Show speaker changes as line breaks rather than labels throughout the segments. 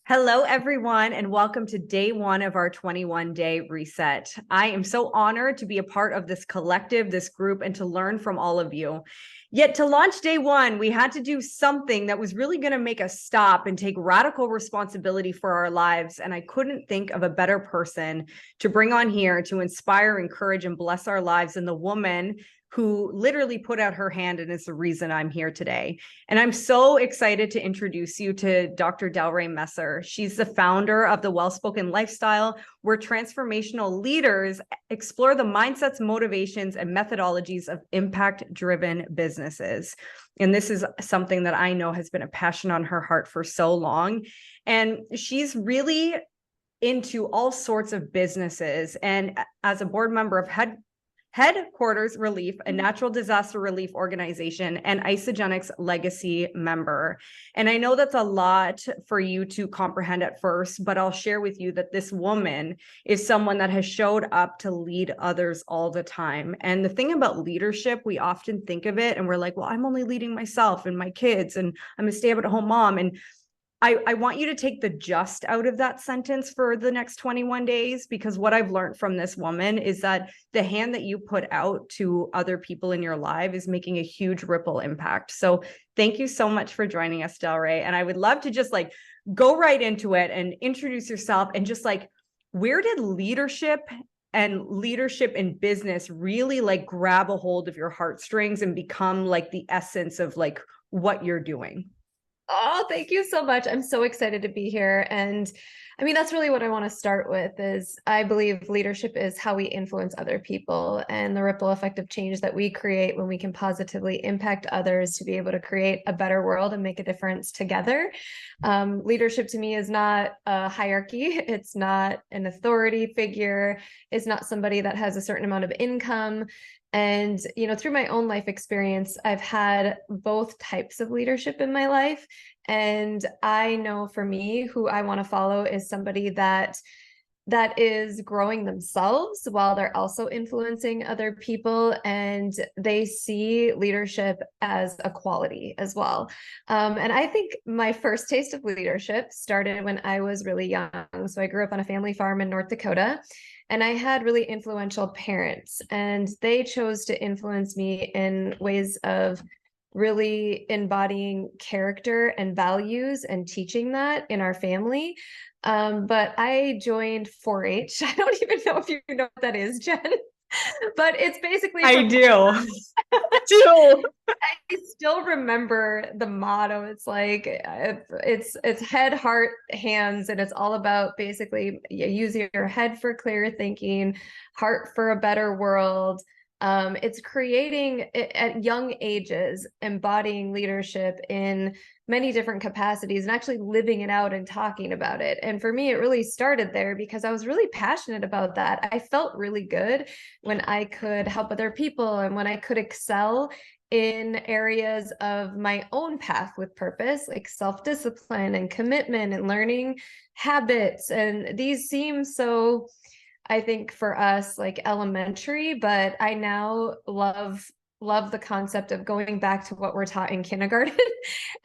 Hello, everyone, and welcome to day one of our 21-day reset. I am so honored to be a part of this collective, this group, and to learn from all of you. Yet to launch day one, we had to do something that was really going to make us stop and take radical responsibility for our lives. And I couldn't think of a better person to bring on here to inspire, encourage, and bless our lives than the woman who literally put out her hand and is the reason I'm here today. And I'm so excited to introduce you to Dr. Delrae Messer. She's the founder of the Wellspoken lifestyle, where transformational leaders explore the mindsets, motivations, and methodologies of impact-driven businesses. And this is something that I know has been a passion on her heart for so long. And she's really into all sorts of businesses. And as a board member of Headquarters Relief, a natural disaster relief organization, and Isagenix legacy member. And I know that's a lot for you to comprehend at first, but I'll share with you that this woman is someone that has showed up to lead others all the time. And the thing about leadership, we often think of it and we're like, well, I'm only leading myself and my kids, and I'm a stay-at-home mom. And I want you to take the just out of that sentence for the next 21 days, because what I've learned from this woman is that the hand that you put out to other people in your life is making a huge ripple impact. So thank you so much for joining us, Delrae. And I would love to just go right into it and introduce yourself and just where did leadership and leadership in business really grab a hold of your heartstrings and become the essence of what you're doing?
Oh, thank you so much. I'm so excited to be here. And I mean, that's really what I want to start with is I believe leadership is how we influence other people and the ripple effect of change that we create when we can positively impact others to be able to create a better world and make a difference together. Leadership to me is not a hierarchy. It's not an authority figure. It's not somebody that has a certain amount of income. And, through my own life experience, I've had both types of leadership in my life. And I know for me, who I want to follow is somebody that is growing themselves while they're also influencing other people, and they see leadership as a quality as well. And I think my first taste of leadership started when I was really young. So I grew up on a family farm in North Dakota, and I had really influential parents, and they chose to influence me in ways of really embodying character and values and teaching that in our family. But I joined 4-H. I don't even know if you know what that is, Jen, but it's basically—
I do. I do.
I still remember the motto. It's it's head, heart, hands, and it's all about basically use your head for clear thinking, heart for a better world. It's creating at young ages, embodying leadership in many different capacities and actually living it out and talking about it. And for me, it really started there because I was really passionate about that. I felt really good when I could help other people and when I could excel in areas of my own path with purpose, like self-discipline and commitment and learning habits. And these seem so, I think, for us elementary, but I now love the concept of going back to what we're taught in kindergarten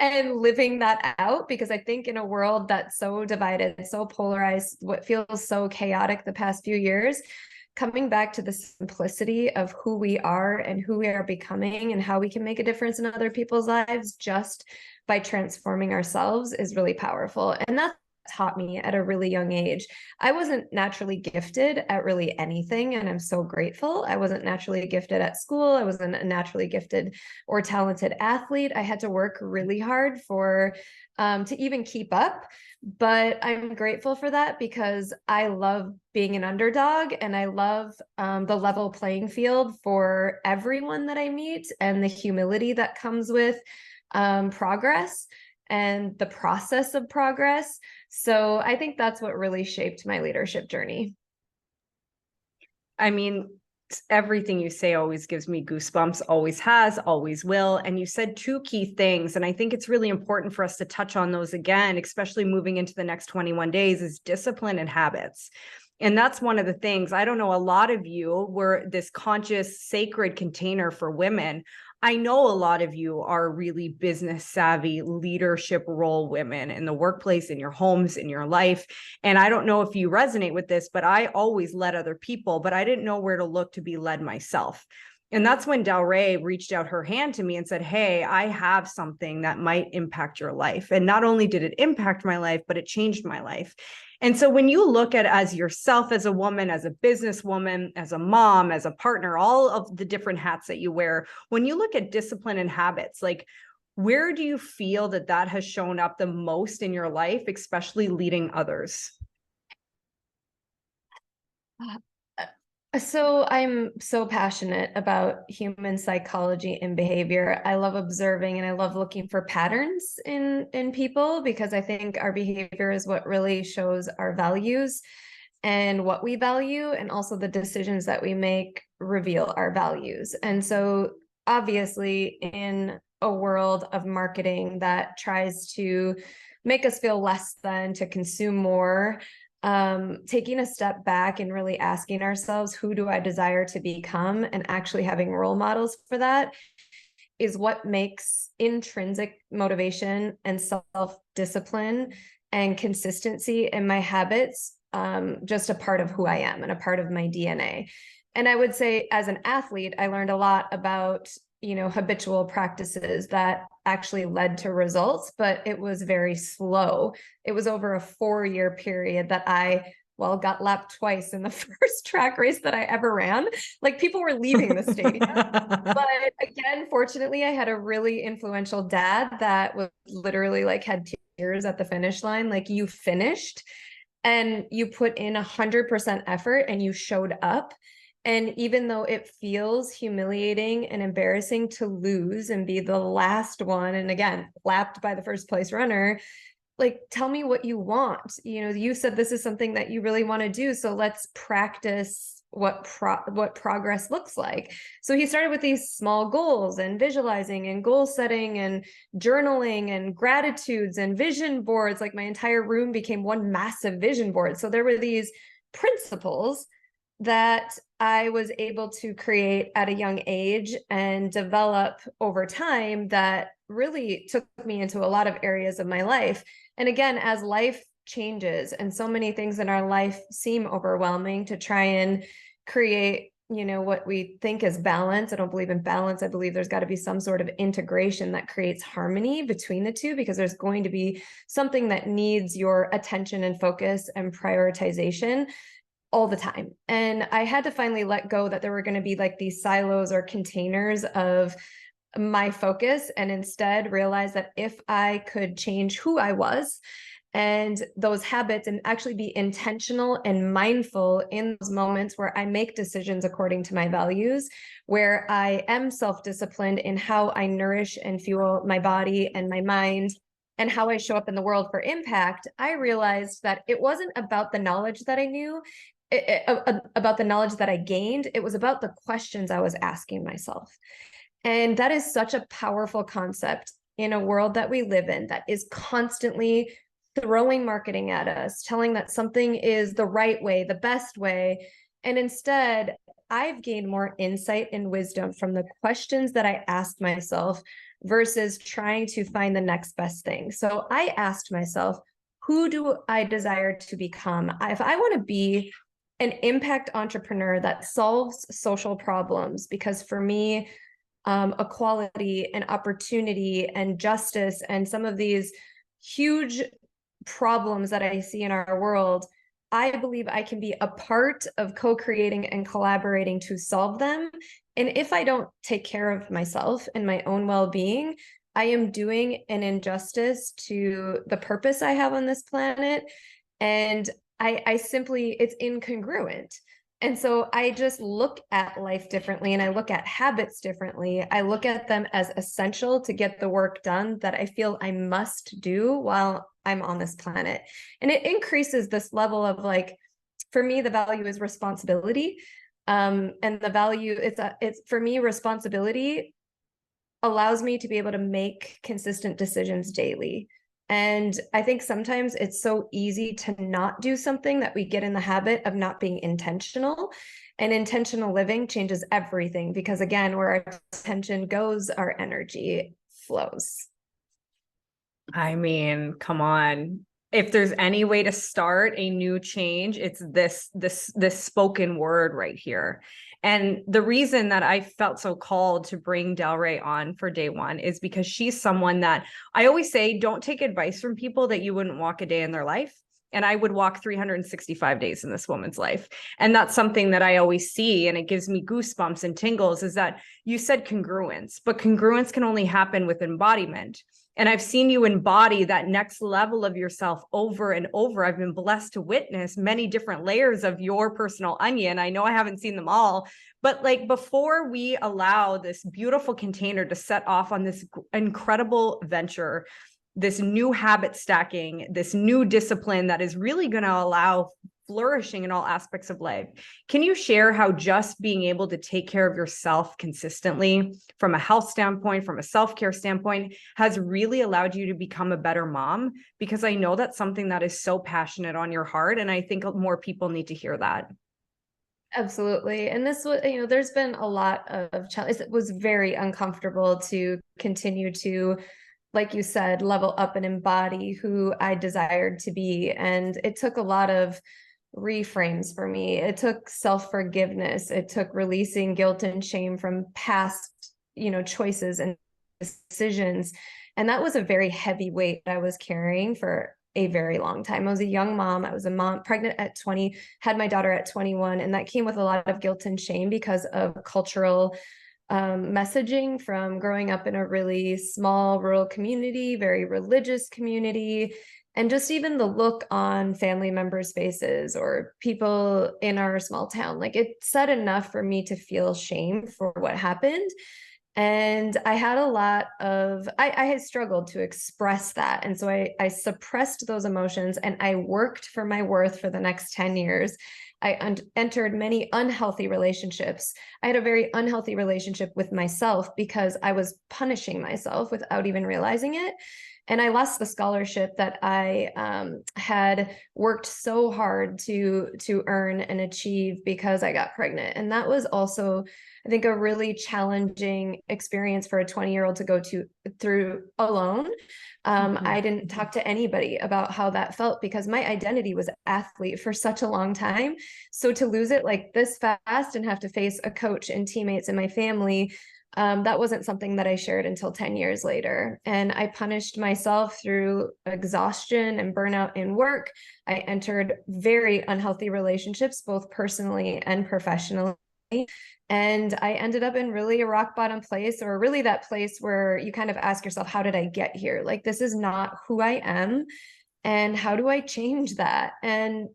and living that out, because I think in a world that's so divided, so polarized, what feels so chaotic the past few years, coming back to the simplicity of who we are and who we are becoming and how we can make a difference in other people's lives just by transforming ourselves is really powerful. And that's taught me at a really young age. I wasn't naturally gifted at really anything, and I'm so grateful. I wasn't naturally gifted at school. I wasn't a naturally gifted or talented athlete. I had to work really hard to even keep up. But I'm grateful for that because I love being an underdog, and I love the level playing field for everyone that I meet, and the humility that comes with progress and the process of progress. So I think that's what really shaped my leadership journey.
I mean, everything you say always gives me goosebumps, always has, always will. And you said two key things, and I think it's really important for us to touch on those again, especially moving into the next 21 days, is discipline and habits. And that's one of the things. I don't know, a lot of you were this conscious, sacred container for women. I know a lot of you are really business savvy, leadership role women in the workplace, in your homes, in your life. And I don't know if you resonate with this, but I always led other people, but I didn't know where to look to be led myself. And that's when Delrae reached out her hand to me and said, hey, I have something that might impact your life. And not only did it impact my life, but it changed my life. And so when you look at as yourself, as a woman, as a businesswoman, as a mom, as a partner, all of the different hats that you wear, when you look at discipline and habits, like where do you feel that that has shown up the most in your life, especially leading others?
So I'm so passionate about human psychology and behavior. I love observing and I love looking for patterns in people, because I think our behavior is what really shows our values and what we value, and also the decisions that we make reveal our values. And so obviously in a world of marketing that tries to make us feel less than, to consume more, taking a step back and really asking ourselves, who do I desire to become, and actually having role models for that is what makes intrinsic motivation and self-discipline and consistency in my habits just a part of who I am and a part of my DNA. And I would say as an athlete, I learned a lot about, habitual practices that actually led to results, but it was very slow. It was over a 4-year period that I got lapped twice in the first track race that I ever ran. Like, people were leaving the stadium. But again, fortunately, I had a really influential dad that was literally like had tears at the finish line. Like, you finished and you put in 100% effort and you showed up. And even though it feels humiliating and embarrassing to lose and be the last one, and again, lapped by the first place runner, like, tell me what you want. You said this is something that you really want to do. So let's practice what progress looks like. So he started with these small goals and visualizing and goal setting and journaling and gratitudes and vision boards. Like, my entire room became one massive vision board. So there were these principles that I was able to create at a young age and develop over time that really took me into a lot of areas of my life. And again, as life changes and so many things in our life seem overwhelming, to try and create, what we think is balance. I don't believe in balance. I believe there's got to be some sort of integration that creates harmony between the two, because there's going to be something that needs your attention and focus and prioritization all the time. And I had to finally let go that there were going to be like these silos or containers of my focus, and instead realize that if I could change who I was and those habits, and actually be intentional and mindful in those moments where I make decisions according to my values, where I am self-disciplined in how I nourish and fuel my body and my mind, and how I show up in the world for impact, I realized that it wasn't about the knowledge that I knew, about the knowledge that I gained. It was about the questions I was asking myself. And that is such a powerful concept in a world that we live in that is constantly throwing marketing at us, telling that something is the right way, the best way. And instead, I've gained more insight and wisdom from the questions that I asked myself versus trying to find the next best thing. So I asked myself, who do I desire to become? If I want to be an impact entrepreneur that solves social problems, because for me, equality and opportunity and justice and some of these huge problems that I see in our world, I believe I can be a part of co-creating and collaborating to solve them. And if I don't take care of myself and my own well-being, I am doing an injustice to the purpose I have on this planet. And I simply, it's incongruent. And so I just look at life differently, and I look at habits differently. I look at them as essential to get the work done that I feel I must do while I'm on this planet. And it increases this level of, like, for me, the value is responsibility. And the value, it's for me, responsibility allows me to be able to make consistent decisions daily. And I think sometimes it's so easy to not do something that we get in the habit of not being intentional. And intentional living changes everything because, again, where our attention goes, our energy flows.
I mean, come on. If there's any way to start a new change, it's this spoken word right here. And the reason that I felt so called to bring Delrae on for day one is because she's someone that I always say, don't take advice from people that you wouldn't walk a day in their life. And I would walk 365 days in this woman's life. And that's something that I always see. And it gives me goosebumps and tingles is that you said congruence, but congruence can only happen with embodiment. And I've seen you embody that next level of yourself over and over. I've been blessed to witness many different layers of your personal onion. I know I haven't seen them all, but like before we allow this beautiful container to set off on this incredible venture, this new habit stacking, this new discipline that is really going to allow flourishing in all aspects of life. Can you share how just being able to take care of yourself consistently from a health standpoint, from a self-care standpoint, has really allowed you to become a better mom? Because I know that's something that is so passionate on your heart. And I think more people need to hear that.
Absolutely. And this was, there's been a lot of challenge. It was very uncomfortable to continue to, like you said, level up and embody who I desired to be. And it took a lot of reframes for me. It took self-forgiveness. It took releasing guilt and shame from past, choices and decisions. And that was a very heavy weight I was carrying for a very long time. I was a young mom. I was a mom pregnant at 20, had my daughter at 21. And that came with a lot of guilt and shame because of cultural messaging from growing up in a really small rural community, very religious community, and just even the look on family members' faces or people in our small town. Like it said enough for me to feel shame for what happened. And I had a lot of, I had struggled to express that. And so I suppressed those emotions and I worked for my worth for the next 10 years. I entered many unhealthy relationships. I had a very unhealthy relationship with myself because I was punishing myself without even realizing it. And I lost the scholarship that I had worked so hard to earn and achieve because I got pregnant. And that was also, I think, a really challenging experience for a 20-year-old to go through alone. I didn't talk to anybody about how that felt because my identity was athlete for such a long time. So to lose it like this fast and have to face a coach and teammates in my family, that wasn't something that I shared until 10 years later. And I punished myself through exhaustion and burnout in work. I entered very unhealthy relationships, both personally and professionally. And I ended up in really a rock bottom place, or really that place where you kind of ask yourself, how did I get here? Like, this is not who I am. And how do I change that? And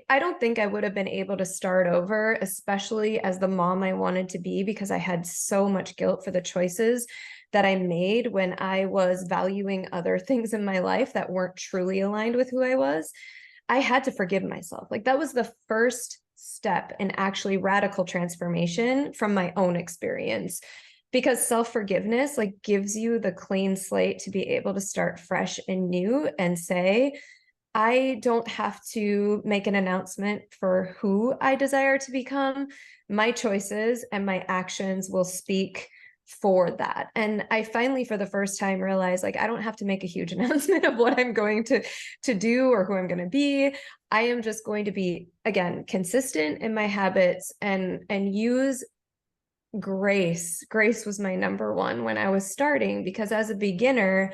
I don't think I would have been able to start over, especially as the mom I wanted to be, because I had so much guilt for the choices that I made when I was valuing other things in my life that weren't truly aligned with who I was. I had to forgive myself. Like that was the first step in actually radical transformation from my own experience, because self-forgiveness like gives you the clean slate to be able to start fresh and new and say, I don't have to make an announcement for who I desire to become. My choices and my actions will speak for that. And I finally, for the first time, realized like I don't have to make a huge announcement of what I'm going to do or who I'm going to be. I am just going to be, again, consistent in my habits and use grace. Grace was my number one when I was starting, because as a beginner,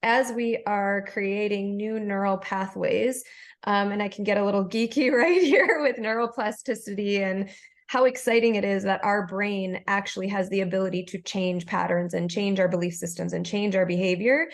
as we are creating new neural pathways, and I can get a little geeky right here with neuroplasticity and how exciting it is that our brain actually has the ability to change patterns and change our belief systems and change our behavior.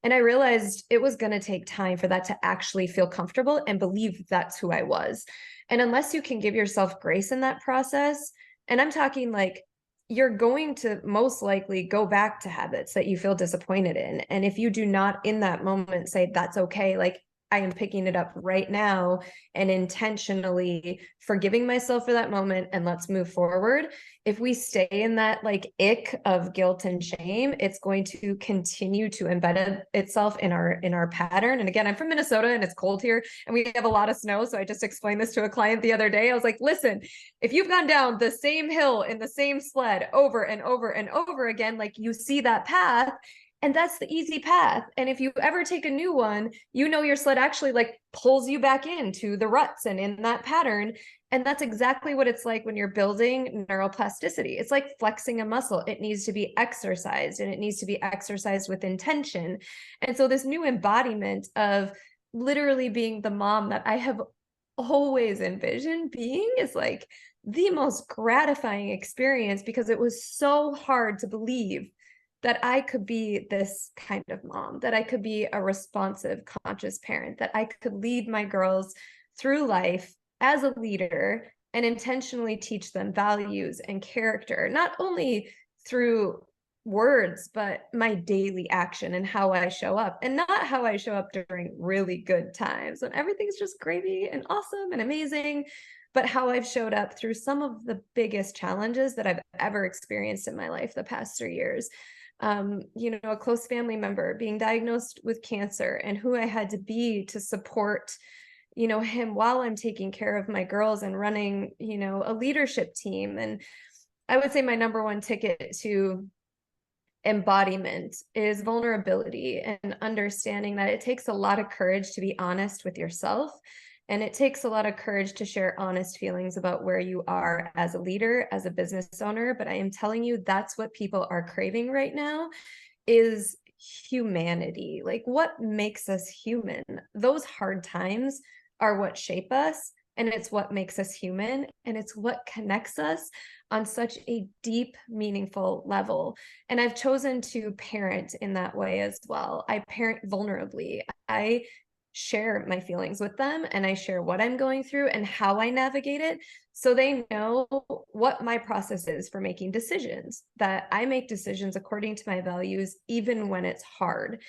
And I realized it was going to take time for that to actually feel comfortable and believe that's who I was. And unless you can give yourself grace in that process, and I'm talking like, you're going to most likely go back to habits that you feel disappointed in. And if you do not in that moment say, that's okay, like I am picking it up right now and intentionally forgiving myself for that moment, and let's move forward. If we stay in that like ick of guilt and shame, it's going to continue to embed itself in our pattern. And again, I'm from Minnesota and it's cold here and we have a lot of snow. So I just explained this to a client the other day. I was like, listen, if you've gone down the same hill in the same sled over and over and over again, like you see that path, and that's the easy path. And if you ever take a new one, you know your sled actually like pulls you back into the ruts and in that pattern. And that's exactly what it's like when you're building neuroplasticity. It's like flexing a muscle. It needs to be exercised, and it needs to be exercised with intention. And so this new embodiment of literally being the mom that I have always envisioned being is like the most gratifying experience, because it was so hard to believe that I could be this kind of mom, that I could be a responsive, conscious parent, that I could lead my girls through life as a leader and intentionally teach them values and character, not only through words, but my daily action and how I show up, and not how I show up during really good times when everything's just gravy and awesome and amazing, but how I've showed up through some of the biggest challenges that I've ever experienced in my life the past 3 years. A close family member being diagnosed with cancer, and who I had to be to support, him while I'm taking care of my girls and running, a leadership team. And I would say my number one ticket to embodiment is vulnerability, and understanding that it takes a lot of courage to be honest with yourself. And it takes a lot of courage to share honest feelings about where you are as a leader, as a business owner. But I am telling you, that's what people are craving right now, is humanity. Like, what makes us human? Those hard times are what shape us, and it's what makes us human, and it's what connects us on such a deep, meaningful level. And I've chosen to parent in that way as well. I parent vulnerably. I share my feelings with them, and I share what I'm going through and how I navigate it, so they know what my process is for making decisions, that I make decisions according to my values, even when it's hard.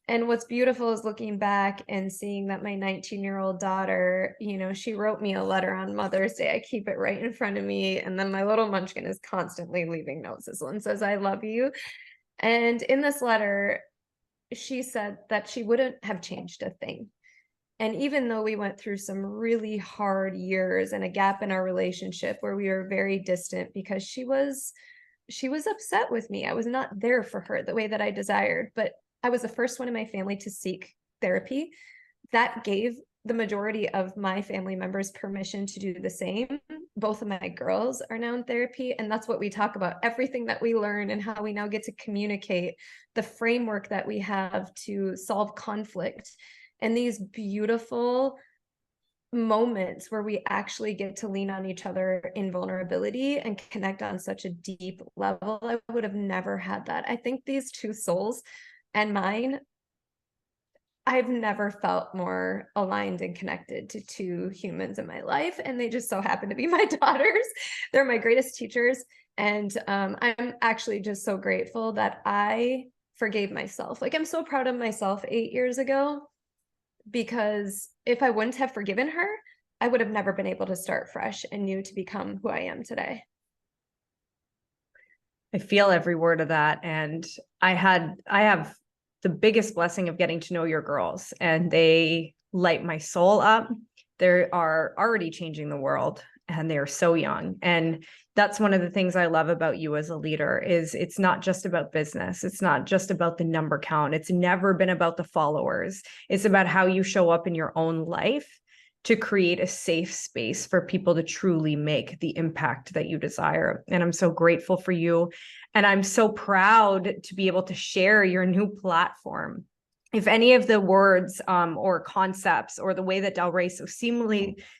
And what's beautiful is looking back and seeing that my 19-year-old daughter, she wrote me a letter on Mother's Day. I keep it right in front of me. And then my little munchkin is constantly leaving notes. This one says, "I love you." And in this letter, she said that she wouldn't have changed a thing. And even though we went through some really hard years and a gap in our relationship where we were very distant because she was upset with me. I was not there for her the way that I desired, but I was the first one in my family to seek therapy. That gave the majority of my family members permission to do the same. Both of my girls are now in therapy, and that's what we talk about. Everything that we learn and how we now get to communicate, the framework that we have to solve conflict, and these beautiful moments where we actually get to lean on each other in vulnerability and connect on such a deep level. I would have never had that. I think these two souls and mine, I've never felt more aligned and connected to two humans in my life, and they just so happen to be my daughters. They're my greatest teachers, and I'm actually just so grateful that I forgave myself. Like, I'm so proud of myself 8 years ago, because if I wouldn't have forgiven her, I would have never been able to start fresh and new to become who I am today.
I feel every word of that. And I have the biggest blessing of getting to know your girls, and they light my soul up. They are already changing the world, and they are so young. And that's one of the things I love about you as a leader, is it's not just about business. It's not just about the number count. It's never been about the followers. It's about how you show up in your own life to create a safe space for people to truly make the impact that you desire. And I'm so grateful for you. And I'm so proud to be able to share your new platform. If any of the words or concepts, or the way that Delrae so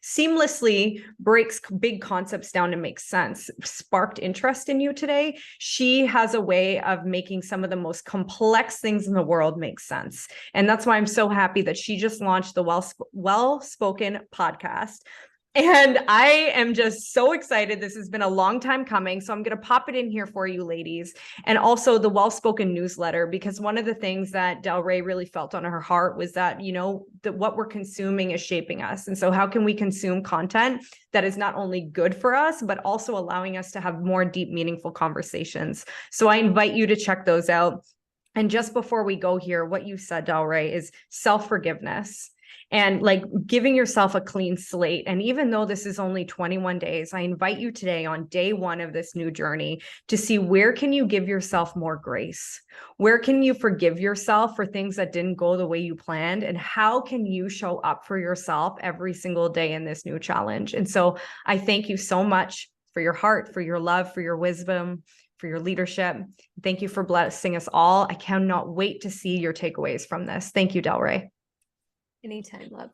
seamlessly breaks big concepts down to make sense, sparked interest in you today, she has a way of making some of the most complex things in the world make sense. And that's why I'm so happy that she just launched the Wellspoken podcast. And I am just so excited. This has been a long time coming. So I'm going to pop it in here for you ladies. And also the Wellspoken newsletter, because one of the things that Delrae really felt on her heart was that, you know, that what we're consuming is shaping us. And so how can we consume content that is not only good for us, but also allowing us to have more deep, meaningful conversations? So I invite you to check those out. And just before we go here, what you said, Delrae, is self-forgiveness and like giving yourself a clean slate. And even though this is only 21 days, I invite you today on day one of this new journey to see where can you give yourself more grace? Where can you forgive yourself for things that didn't go the way you planned? And how can you show up for yourself every single day in this new challenge? And so I thank you so much for your heart, for your love, for your wisdom, for your leadership. Thank you for blessing us all. I cannot wait to see your takeaways from this. Thank you, Delrae.
Anytime, love.